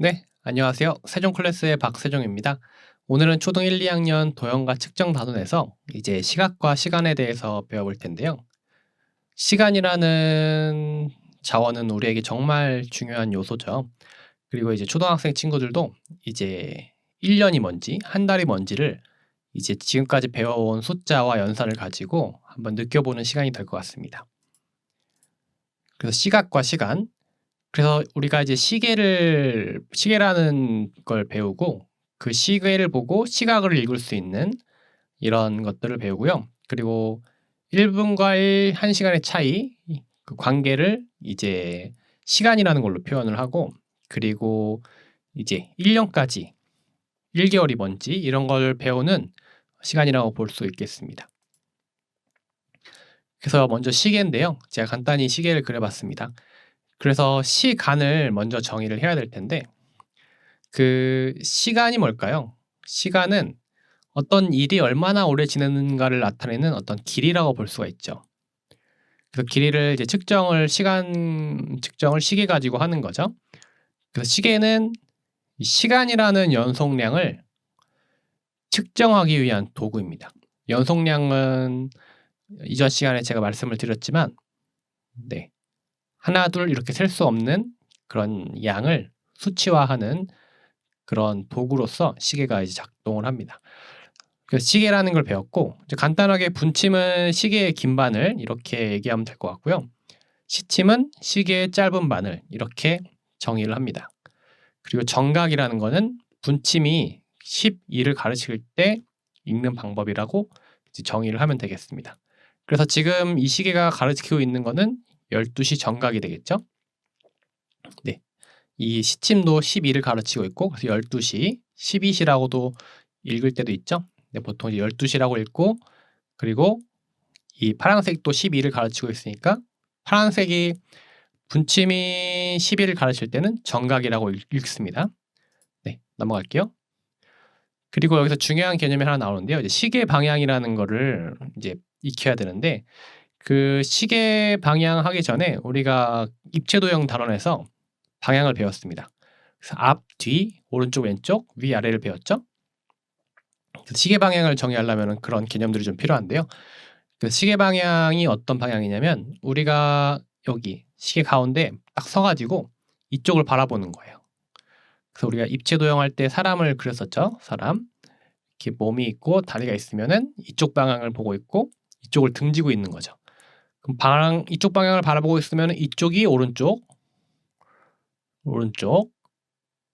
네, 안녕하세요. 세종 클래스의 박세종입니다. 오늘은 초등 1, 2학년 도형과 측정 다론에서 이제 시각과 시간에 대해서 배워볼 텐데요. 시간이라는 자원은 우리에게 정말 중요한 요소죠. 그리고 이제 초등학생 친구들도 이제 1년이 뭔지, 한 달이 뭔지를 이제 지금까지 배워온 숫자와 연산을 가지고 한번 느껴보는 시간이 될 것 같습니다. 그래서 시각과 시간, 그래서 우리가 이제 시계라는 걸 배우고 그 시계를 보고 시각을 읽을 수 있는 이런 것들을 배우고요. 그리고 1분과 1시간의 차이, 그 관계를 이제 시간이라는 걸로 표현을 하고, 그리고 이제 1년까지 1개월이 뭔지 이런 걸 배우는 시간이라고 볼 수 있겠습니다. 그래서 먼저 시계인데요. 제가 간단히 시계를 그려봤습니다. 그래서 시간을 먼저 정의를 해야 될 텐데, 그 시간이 뭘까요? 시간은 어떤 일이 얼마나 오래 지내는가를 나타내는 어떤 길이라고 볼 수가 있죠. 그래서 길이를 이제 시간 측정을 시계 가지고 하는 거죠. 그래서 시계는 이 시간이라는 연속량을 측정하기 위한 도구입니다. 연속량은 이전 시간에 제가 말씀을 드렸지만, 네, 하나, 둘 이렇게 셀 수 없는 그런 양을 수치화하는 그런 도구로서 시계가 이제 작동을 합니다. 그래서 시계라는 걸 배웠고, 이제 간단하게 분침은 시계의 긴 바늘 이렇게 얘기하면 될 것 같고요. 시침은 시계의 짧은 바늘 이렇게 정의를 합니다. 그리고 정각이라는 거는 분침이 12를 가르칠 때 읽는 방법이라고 이제 정의를 하면 되겠습니다. 그래서 지금 이 시계가 가르치고 있는 거는 12시 정각이 되겠죠. 네, 이 시침도 12를 가르치고 있고, 그래서 12시, 12시라고도 읽을 때도 있죠. 네, 보통 12시라고 읽고, 그리고 이 파란색도 12를 가르치고 있으니까 파란색이 분침이 12를 가르칠 때는 정각이라고 읽습니다. 네, 넘어갈게요. 그리고 여기서 중요한 개념이 하나 나오는데요. 이제 시계 방향이라는 거를 이제 익혀야 되는데, 그 시계 방향 하기 전에 우리가 입체도형 단원에서 방향을 배웠습니다. 그래서 앞, 뒤, 오른쪽, 왼쪽, 위, 아래를 배웠죠. 시계 방향을 정의하려면 그런 개념들이 좀 필요한데요. 그 시계 방향이 어떤 방향이냐면, 우리가 여기 시계 가운데 딱 서가지고 이쪽을 바라보는 거예요. 그래서 우리가 입체도형 할 때 사람을 그렸었죠. 사람 이렇게 몸이 있고 다리가 있으면은 이쪽 방향을 보고 있고 이쪽을 등지고 있는 거죠. 그럼 이쪽 방향을 바라보고 있으면 이쪽이 오른쪽,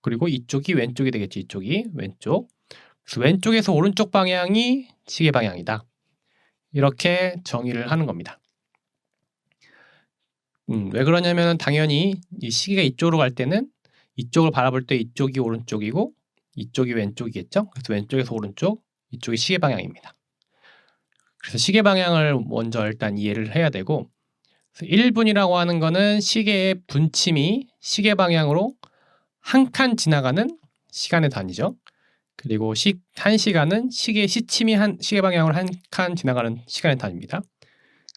그리고 이쪽이 왼쪽이 되겠지. 이쪽이 왼쪽. 그래서 왼쪽에서 오른쪽 방향이 시계 방향이다. 이렇게 정의를 하는 겁니다. 왜 그러냐면 당연히 이 시계가 이쪽으로 갈 때는 이쪽을 바라볼 때 이쪽이 오른쪽이고 이쪽이 왼쪽이겠죠. 그래서 왼쪽에서 오른쪽, 이쪽이 시계 방향입니다. 그래서 시계 방향을 먼저 일단 이해를 해야 되고, 1분이라고 하는 거는 시계의 분침이 시계 방향으로 한 칸 지나가는 시간의 단위죠. 그리고 1시간은 시계의 시침이 시계 방향으로 한 칸 지나가는 시간의 단위입니다.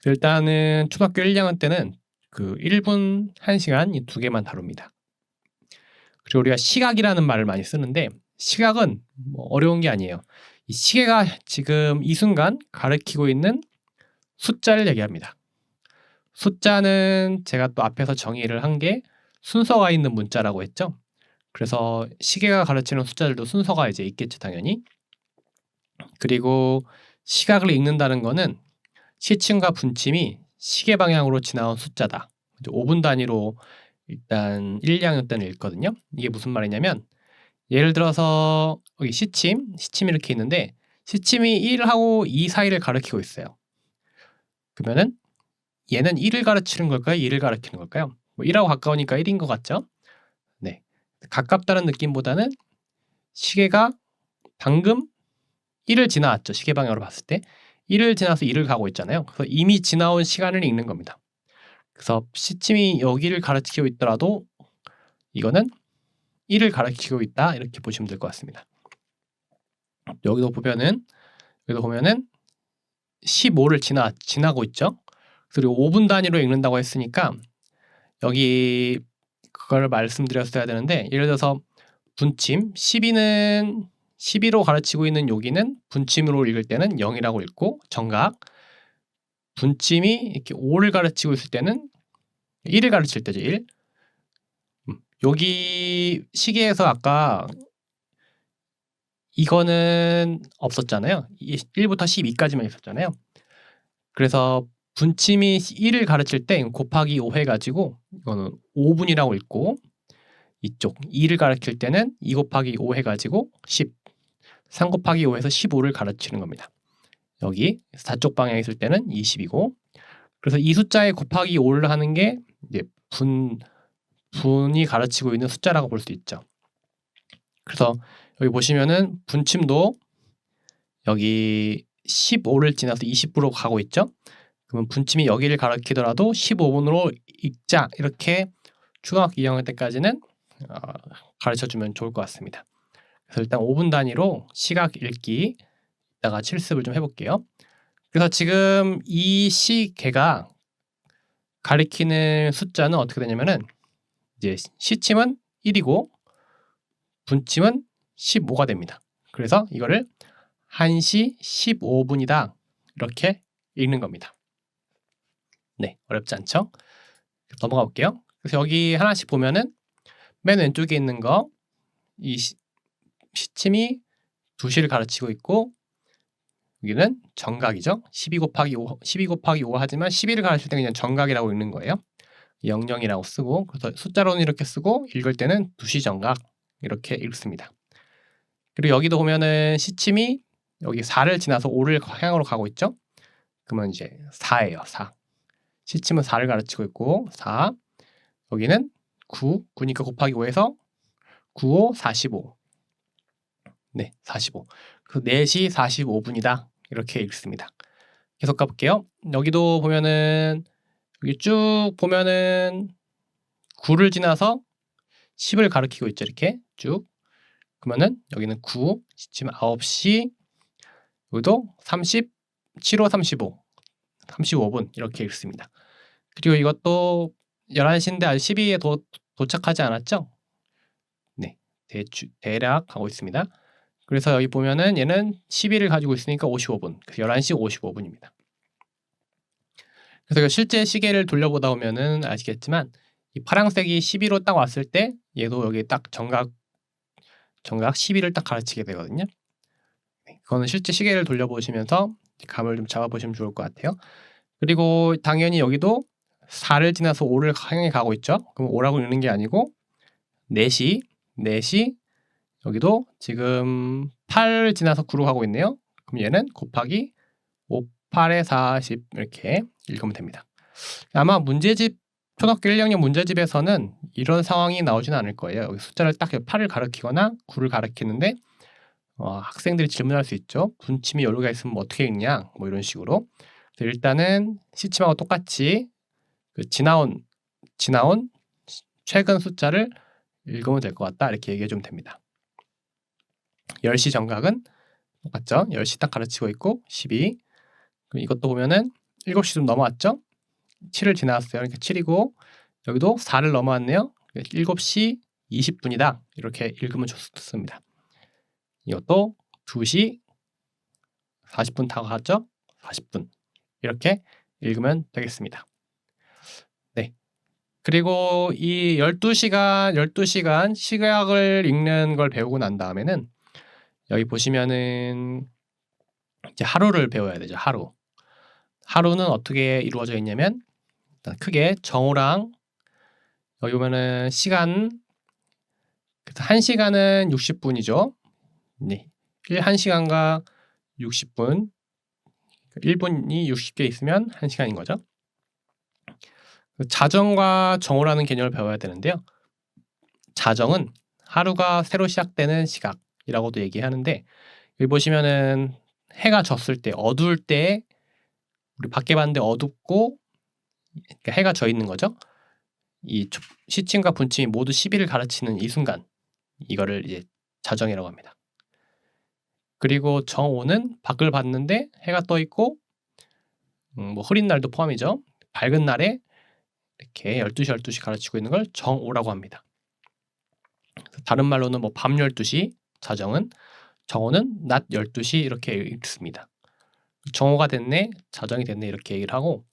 일단은 초등학교 1, 2학년 때는 그 1분, 1시간 이 두 개만 다룹니다. 그리고 우리가 시각이라는 말을 많이 쓰는데, 시각은 뭐 어려운 게 아니에요. 이 시계가 지금 이 순간 가리키고 있는 숫자를 얘기합니다. 숫자는 제가 또 앞에서 정의를 한 게 순서가 있는 문자라고 했죠. 그래서 시계가 가르치는 숫자들도 순서가 이제 있겠죠, 당연히. 그리고 시각을 읽는다는 거는 시침과 분침이 시계 방향으로 지나온 숫자다. 5분 단위로 일단 1, 2학년 때는 읽거든요. 이게 무슨 말이냐면, 예를 들어서 여기 시침이 이렇게 있는데 시침이 1하고 2 사이를 가리키고 있어요. 그러면은 얘는 1을 가르치는 걸까요? 2를 가리키는 걸까요? 뭐 1하고 가까우니까 1인 것 같죠? 네, 가깝다는 느낌보다는 시계가 방금 1을 지나왔죠. 시계 방향으로 봤을 때 1을 지나서 2를 가고 있잖아요. 그래서 이미 지나온 시간을 읽는 겁니다. 그래서 시침이 여기를 가르치고 있더라도 이거는 1을 가르치고 있다, 이렇게 보시면 될 것 같습니다. 여기도 보면은 15를 지나고 있죠. 그리고 5분 단위로 읽는다고 했으니까 여기 그걸 말씀드렸어야 되는데, 예를 들어서 분침 12는 12로 가르치고 있는 여기는 분침으로 읽을 때는 0이라고 읽고 정각 분침이 이렇게 5를 가르치고 있을 때는 1을 가르칠 때죠. 1. 여기 시계에서 아까 이거는 없었잖아요. 1부터 12까지만 있었잖아요. 그래서 분침이 1을 가르칠 때 곱하기 5 해가지고 이거는 5분이라고 읽고 이쪽 2를 가르칠 때는 2 곱하기 5 해가지고 10 3 곱하기 5에서 15를 가르치는 겁니다. 여기 4쪽 방향에 있을 때는 20이고 그래서 이 숫자에 곱하기 5를 하는 게 이제 분이 가르치고 있는 숫자라고 볼 수 있죠. 그래서 여기 보시면은 분침도 여기 15를 지나서 20으로 가고 있죠. 그러면 분침이 여기를 가리키더라도 15분으로 읽자 이렇게 초등학교 2학년 때까지는 가르쳐주면 좋을 것 같습니다. 그래서 일단 5분 단위로 시각 읽기 이따가 실습을 좀 해볼게요. 그래서 지금 이 시계가 가리키는 숫자는 어떻게 되냐면은 이제 시침은 1이고 분침은 15가 됩니다. 그래서 이거를 1시 15분이다 이렇게 읽는 겁니다. 네, 어렵지 않죠? 넘어가 볼게요. 그래서 여기 하나씩 보면은 맨 왼쪽에 있는 거 이 시침이 2시를 가르치고 있고 여기는 정각이죠. 12 곱하기 5 하지만 12를 가르칠 때 그냥 정각이라고 읽는 거예요. 00이라고 쓰고 그래서 숫자로는 이렇게 쓰고 읽을 때는 2시 정각 이렇게 읽습니다. 그리고 여기도 보면은 시침이 여기 4를 지나서 5를 향으로 가고 있죠. 그러면 이제 4예요. 4. 시침은 4를 가르치고 있고 4 여기는 9니까 곱하기 5에서 9, 5, 45 네, 45 그 4시 45분이다 이렇게 읽습니다. 계속 가볼게요. 여기도 보면은 여기 쭉 보면은 9를 지나서 10을 가리키고 있죠. 이렇게 쭉 그러면은 여기는 9 시침 9시 여기도 30 7, 5, 35 35분 이렇게 읽습니다. 그리고 이것도 11시인데 아직 12에 도착하지 않았죠? 네, 대략 가고 있습니다. 그래서 여기 보면은 얘는 12를 가지고 있으니까 55분. 그래서 11시 55분입니다. 그래서 실제 시계를 돌려보다 보면은 아시겠지만 이 파란색이 12로 딱 왔을 때 얘도 여기 딱 정각 12를 딱 가르치게 되거든요. 그거는 실제 시계를 돌려보시면서 감을 좀 잡아보시면 좋을 것 같아요. 그리고 당연히 여기도 4를 지나서 5를 향해 가고 있죠. 그럼 5라고 읽는 게 아니고 4시 여기도 지금 8을 지나서 9로 가고 있네요. 그럼 얘는 곱하기 5, 8에 40 이렇게 읽으면 됩니다. 아마 문제집 초등학교 1학년 문제집에서는 이런 상황이 나오지는 않을 거예요. 여기 숫자를 딱 8을 가리키거나 9를 가리키는데 학생들이 질문할 수 있죠. 분침이 여러 개 있으면 뭐 어떻게 읽냐? 뭐 이런 식으로. 일단은 시침하고 똑같이 그 지나온 최근 숫자를 읽으면 될 것 같다. 이렇게 얘기해 주면 됩니다. 10시 정각은 똑같죠? 10시 딱 가르치고 있고 12. 그럼 이것도 보면은 7시 좀 넘어왔죠? 7을 지나왔어요. 그러니까 7이고 여기도 4를 넘어왔네요. 7시 20분이다. 이렇게 읽으면 좋습니다. 이것도 2시 40분 다 갔죠? 40분. 이렇게 읽으면 되겠습니다. 네. 그리고 이 12시간 시각을 읽는 걸 배우고 난 다음에는 여기 보시면은 이제 하루를 배워야 되죠. 하루는 어떻게 이루어져 있냐면 일단 크게 정오랑 여기 보면은 시간 1시간은 60분이죠. 네. 1시간과 60분 1분이 60개 있으면 1시간인 거죠. 자정과 정오라는 개념을 배워야 되는데요. 자정은 하루가 새로 시작되는 시각이라고도 얘기하는데 여기 보시면은 해가 졌을 때 어두울 때 우리 밖에 봤는데 어둡고 그러니까 해가 져 있는 거죠. 이 시침과 분침이 모두 12를 가르치는 이 순간 이거를 이제 자정이라고 합니다. 그리고 정오는 밖을 봤는데 해가 떠 있고 뭐 흐린 날도 포함이죠. 밝은 날에 이렇게 12시 가르치고 있는 걸 정오라고 합니다. 다른 말로는 뭐 밤 12시 자정은, 정오는 낮 12시 이렇게 읽습니다. 정오가 됐네, 자정이 됐네 이렇게 얘기를 하고,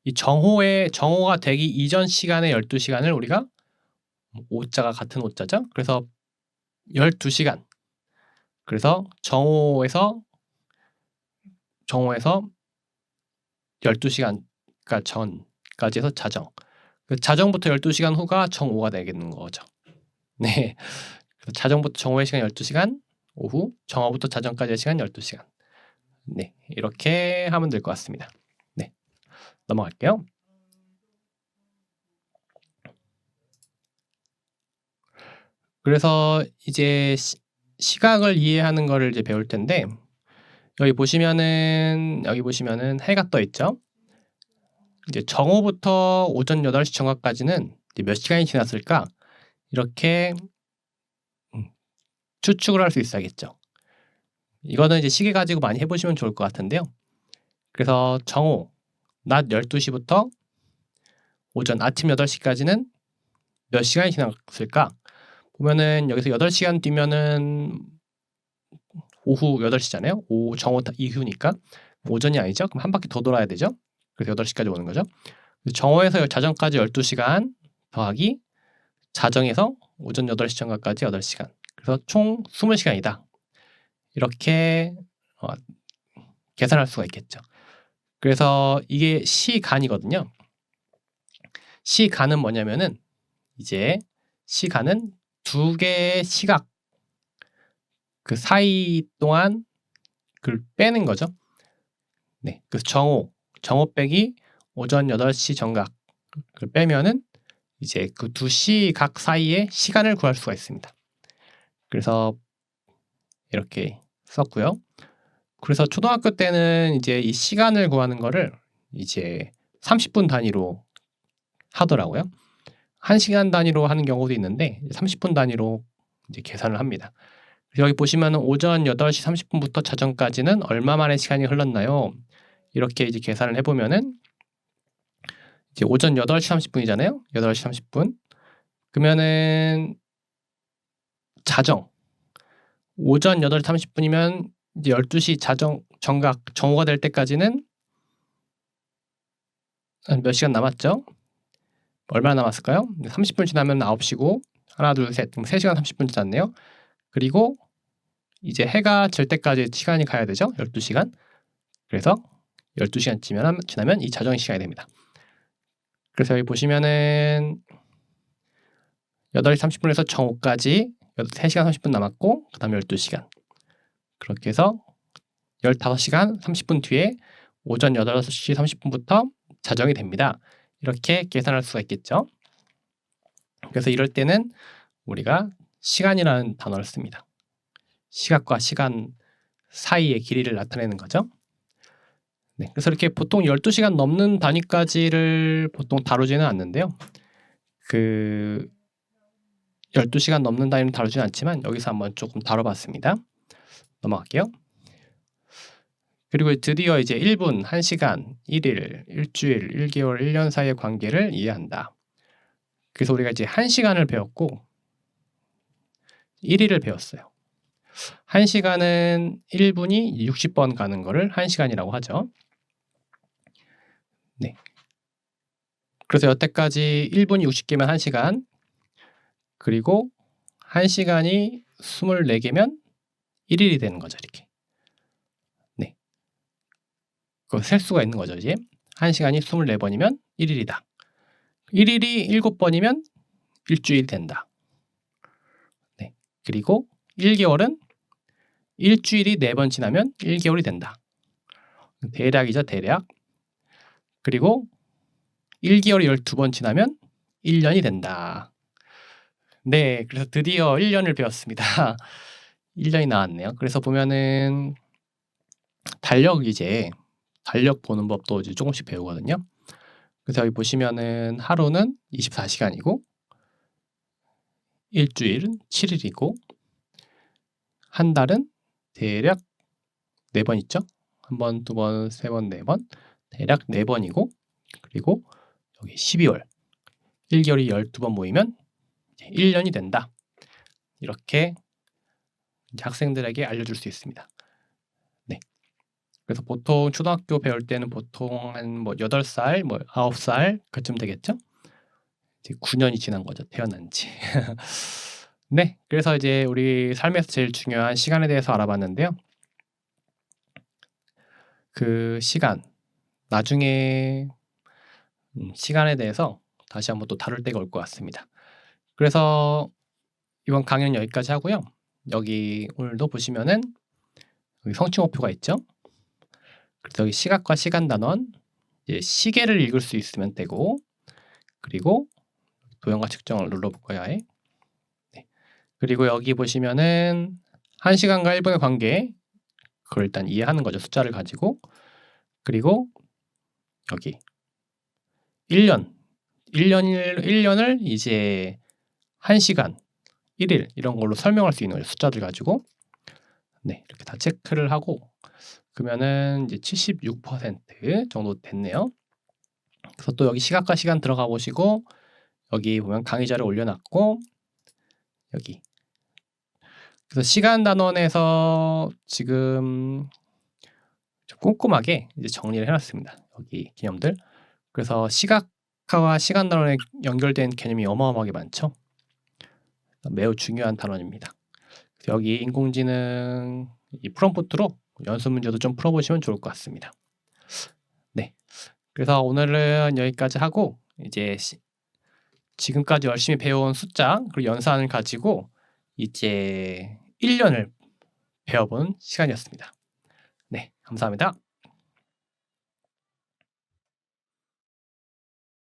이 정오가 되기 이전 시간의 12시간을 우리가 오자가 같은 오자죠. 그래서 12시간. 그래서 정오에서 12시간가 전까지 해서 자정. 그 자정부터 12시간 후가 정오가 되겠는 거죠. 네. 그래서 자정부터 정오의 시간 12시간, 오후 정오부터 자정까지의 시간 12시간. 네. 이렇게 하면 될 것 같습니다. 네. 넘어갈게요. 그래서 이제 시각을 이해하는 거를 이제 배울 텐데, 여기 보시면은 해가 떠 있죠. 이제 정오부터 오전 8시 정각까지는 이제 몇 시간이 지났을까? 이렇게 추측을 할 수 있어야겠죠. 이거는 이제 시계 가지고 많이 해보시면 좋을 것 같은데요. 그래서 정오, 낮 12시부터 오전 아침 8시까지는 몇 시간이 지났을까? 보면은 여기서 8시간 뛰면은 오후 8시잖아요. 정오 이후니까 오전이 아니죠. 그럼 한 바퀴 더 돌아야 되죠. 그래서 8시까지 오는 거죠. 정오에서 자정까지 12시간 더하기 자정에서 오전 8시 정각까지 8시간. 그래서 총 20시간이다. 이렇게 계산할 수가 있겠죠. 그래서 이게 시간이거든요. 시간은 뭐냐면은 이제 시간은 두 개의 시각 그 사이 동안 그걸 빼는 거죠. 네, 그래서 정오 빼기 오전 8시 정각 그 빼면은 이제 그 두 시각 사이의 시간을 구할 수가 있습니다. 그래서 이렇게 썼고요. 그래서 초등학교 때는 이제 이 시간을 구하는 거를 이제 30분 단위로 하더라고요. 1시간 단위로 하는 경우도 있는데 30분 단위로 이제 계산을 합니다. 여기 보시면 오전 8시 30분부터 자정까지는 얼마 만의 시간이 흘렀나요? 이렇게 이제 계산을 해보면은 이제 오전 8시 30분이잖아요. 8시 30분. 그러면은 자정 오전 8시 30분이면 이제 12시 정오가 될 때까지는 몇 시간 남았죠? 얼마나 남았을까요? 30분 지나면 9시고 하나 둘 셋 그럼 3시간 30분 지났네요. 그리고 이제 해가 질 때까지 시간이 가야 되죠. 12시간. 그래서 12시간 지나면 이 자정 시간이 됩니다. 그래서 여기 보시면은 8시 30분에서 정오까지 3시간 30분 남았고 그 다음에 12시간. 그렇게 해서 15시간 30분 뒤에 오전 8시 30분부터 자정이 됩니다. 이렇게 계산할 수가 있겠죠. 그래서 이럴 때는 우리가 시간이라는 단어를 씁니다. 시각과 시간 사이의 길이를 나타내는 거죠. 네, 그래서 이렇게 보통 12시간 넘는 단위까지를 보통 다루지는 않는데요. 그 12시간 넘는 단위는 다루지는 않지만 여기서 한번 조금 다뤄봤습니다. 넘어갈게요. 그리고 드디어 이제 1분, 1시간, 1일, 일주일, 1개월, 1년 사이의 관계를 이해한다. 그래서 우리가 이제 1시간을 배웠고 1일을 배웠어요. 1시간은 1분이 60번 가는 거를 1시간이라고 하죠. 네. 그래서 여태까지 1분이 60개면 1시간, 그리고 1시간이 24개면 1일이 되는 거죠, 이렇게. 네. 그거 셀 수가 있는 거죠, 이제. 1시간이 24번이면 1일이다. 1일이 7번이면 일주일이 된다. 네. 그리고 1개월은 일주일이 4번 지나면 1개월이 된다. 대략이죠, 대략. 그리고 1개월이 12번 지나면 1년이 된다. 네, 그래서 드디어 1년을 배웠습니다. 1년이 나왔네요. 그래서 보면은 달력 보는 법도 이제 조금씩 배우거든요. 그래서 여기 보시면은 하루는 24시간이고 일주일은 7일이고 한 달은 대략 4번 있죠? 한 번, 두 번, 세 번, 네 번 대략 4번이고 그리고 여기 12월 1개월이 12번 모이면 1년이 된다. 이렇게 이제 학생들에게 알려줄 수 있습니다. 네. 그래서 보통 초등학교 배울 때는 보통 한 뭐 8살, 뭐 9살 그쯤 되겠죠? 이제 9년이 지난 거죠, 태어난 지. 네. 그래서 이제 우리 삶에서 제일 중요한 시간에 대해서 알아봤는데요. 그 시간, 나중에 시간에 대해서 다시 한번 또 다룰 때가 올 것 같습니다. 그래서 이번 강의는 여기까지 하고요. 여기 오늘도 보시면은 여기 성취목표가 있죠. 그래서 여기 시각과 시간 단원, 이제 시계를 읽을 수 있으면 되고, 그리고 도형과 측정을 눌러볼까요? 아예? 네. 그리고 여기 보시면은 1시간과 1분의 관계, 그걸 일단 이해하는 거죠. 숫자를 가지고. 그리고 여기 1년, 1년을 이제 1시간, 1일 이런 걸로 설명할 수 있는 거죠. 숫자들 가지고. 네, 이렇게 다 체크를 하고 그러면은 이제 76% 정도 됐네요. 그래서 또 여기 시각과 시간 들어가 보시고 여기 보면 강의 자료 올려놨고 여기 그래서 시간 단원에서 지금 좀 꼼꼼하게 이제 정리를 해놨습니다. 여기 개념들. 그래서 시각화와 시간 단원에 연결된 개념이 어마어마하게 많죠. 매우 중요한 단원입니다. 여기 인공지능 이 프롬프트로 연습 문제도 좀 풀어보시면 좋을 것 같습니다. 네, 그래서 오늘은 여기까지 하고 이제 지금까지 열심히 배워온 숫자 그리고 연산을 가지고 이제 1년을 배워본 시간이었습니다. 네, 감사합니다.